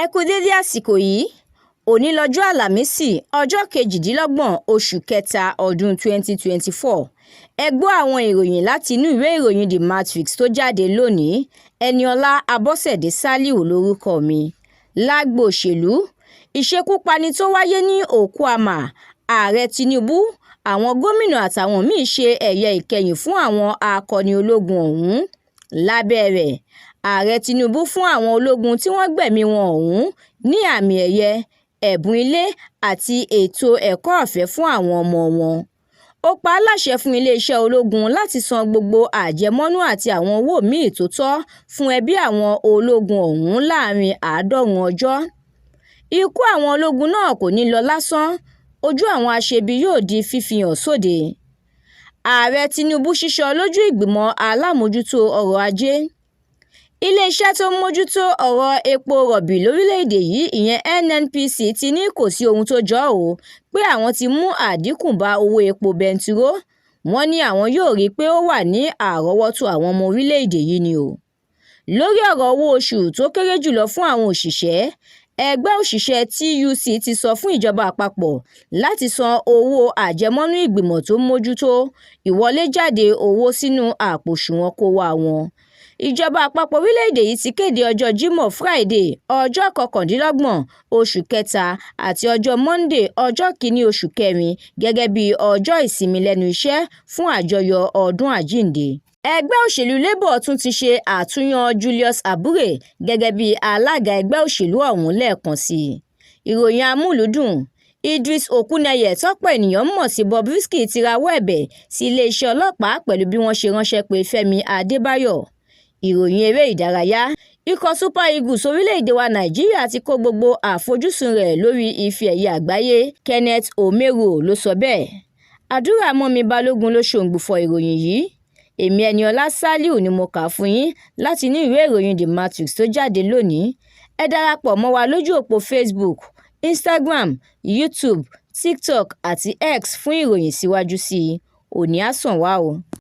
Ẹ kú dédé àsìkò yìí, òní lọ́jọ́ Àlàmísì ọjọ́ 28 oṣù kẹta ọdún 2024. Ẹ gbọ́ àwọn ìròyìn láti inú ìwé ìròyìn The Matrix tó jáde lónìí. Ẹniọlá Abọ́sẹ̀dé Sàlíù lórúkọ mi. Lágbo òṣèlú, ìṣekúpani tó wáyé ní Òkúàmà, Ààrẹ Tinubu, àwọn gómìnà àtàwọn míì ṣe ẹ̀yẹ ìkẹyìn fún àwọn akọni ológun ọ̀hún. Lábẹ́ rẹ̀, Ààrẹ Tinubu fún àwọn ológun tí wọ́n gbẹ̀mí wọn ọ̀hún ní àmì ẹ̀yẹ, ẹ̀bùn ilé àti ètò ẹ̀kọ́ ọ̀fẹ́ fún àwọn ọmọ wọn. Ó pa á láṣẹ fún iléeṣẹ́ ológun láti san gbogbo àjẹmọ́nú àti àwọn owó míì tó tọ́ fún ẹbí àwọn ológun ọ̀hún láàrin 90 ọjọ́. Ikú àwọn ológun náà kò ní lọ lásán, ojú àwọn aṣebi yóò di fífihàn sóde. Ààrẹ Tinubu ṣíṣọ lójú ìgbìmọ̀ alámòjútó ọrọ̀ ajé. Ilé-iṣẹ́ tó ń mójútó ọ̀rọ̀ epo rọ̀bì lórílẹ̀‐èdè yìí ìyẹn NNPC ti ní kò sí ohun tó jọ ọ́ pé àwọn ti mú àdínkù bá owó epo bẹntiró. Wọ́n ní àwọn yóò rí i pé ó wà ní àrọ́wọ́tó àwọn ọmọ orílẹ̀‐èdè yìí ni o. Lórí ọ̀rọ̀ owó oṣù tó kéré jùlọ fún àwọn òṣìṣẹ́, ẹgbẹ́ òṣìṣẹ́ TUC ti sọ fún ìjọba àpapọ̀ láti san owó àjẹmọ́nú ìgbìmọ̀ tó ń mójútó ìwọléjáde owó sínú àpò òṣùwọ̀n kówá wọn. Ìjọba àpapọ̀ orílẹ̀-èdè yìí ti kéde ọjọ́ Jímọ̀ Friday ọjọ́ 29 oṣù kẹta àti ọjọ́ Monday ọjọ́ 1 oṣù kẹrin gẹ́gẹ́ bí ọjọ́ ìsinmi lẹ́nu iṣẹ́ fún àjọyọ̀ ọdún àjíǹde. Ẹgbẹ́ òṣèlú Labour tún ti ṣe àtúnyàn Julius Abure gẹ́gẹ́ bí alága ẹgbẹ́ òṣèlú ọ̀hún lẹ́ẹ̀kan sí i. Ìròyìn amúlùúdùn, Idris Okuneye tọ́pọ̀ ènìyàn mọ̀ sí Bobrisky ti rawọ́ ẹ̀bẹ̀ sí iléeṣẹ́ ọlọ́pàá pẹ̀lú bí wọ́n ṣe ránṣẹ́ pé Fẹ́mi Adébáyọ̀. Ìròyìn eré ìdárayá, ikọ̀ Super Eagles orílẹ̀-èdè wa Nàìjíríà ti kó gbogbo àfojúsùn rẹ̀ lórí ife ẹ̀yẹ àgbáyé. Kenneth Omeruo ló sọ bẹ́ẹ̀. Àdúrà mọ́mi Balógun ló ṣòǹgbùfọ̀ ìròyìn yìí. Èmi Ẹniọlá Sàlíù ni mo kà fún yín láti inú ìwé ìròyìn The Matrix tó jáde lónìí. Ẹ darapọ̀ mọ́ wa lójú òpó Facebook, Instagram, YouTube, TikTok àti X fún ìròyìn síwájú sí i. Òní á sàn wá o.